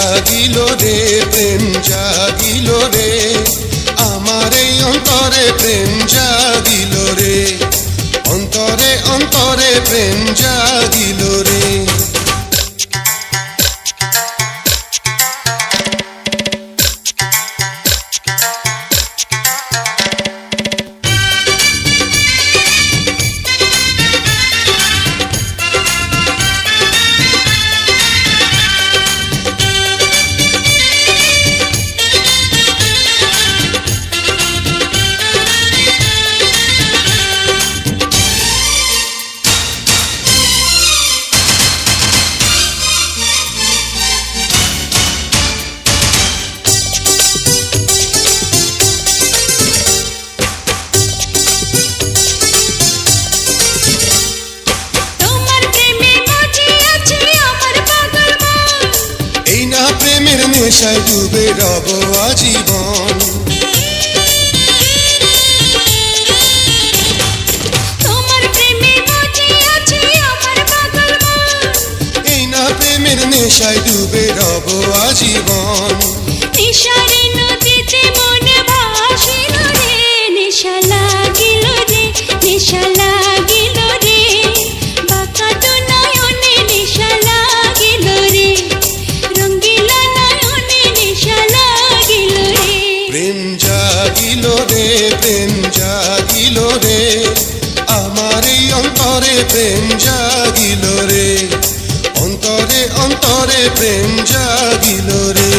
জাগিল রে প্রেম জাগিল রে আমার এই অন্তরে প্রেম জাগিল রে অন্তরে অন্তরে প্রেম জাগিল রে প্রেমের নেশায় ডুবে রব আজীবন তোমার প্রেমে মজে আছে আমার পাগল মন এই না প্রেমের নেশায় ডুবে রব আজীবন নেশারে নদীতে মন ভাসিল রে নেশা লাগিল রে নেশা লাগিল রে বাঁকা তো নয়নে নেশা লাগিল রে রঙ্গিলা নয়নে নেশা লাগিল রে প্রেম জাগিল রে প্রেম জাগিল রে আমার এই অন্তরে প্রেম জাগিল রে অন্তরে অন্তরে প্রেম জাগিল রে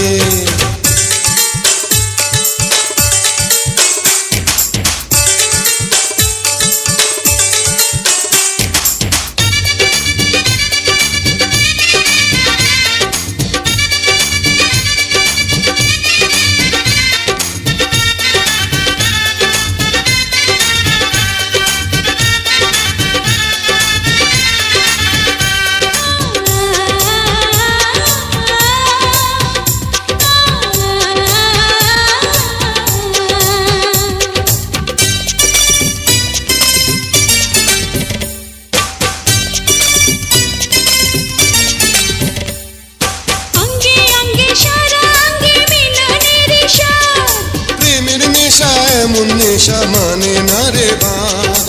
এমন নেশা মানে না রে বাঁধ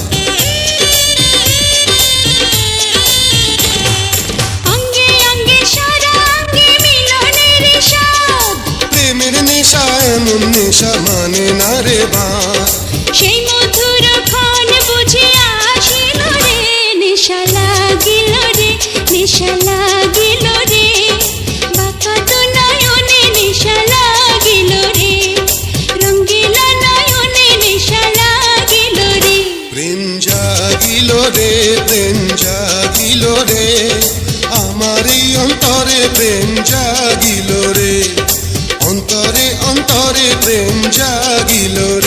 অঙ্গে অঙ্গে সারা অঙ্গে মিলনের স্বাদ প্রেমের নেশা এমন নেশা মানে না রে বাঁধ সেই মধুর ক্ষণ বুঝে আসিল রে নেশা লাগিল রে নেশা লাগিল রে বাঁকা তো নয়নে নেশা লাগিল রে রঙ্গিলা নয়নে নেশা লাগিল রে প্রেম জাগিল রে প্রেম জাগিল রে আমার এই অন্তরে প্রেম জাগিল রে অন্তরে অন্তরে প্রেম জাগিল রে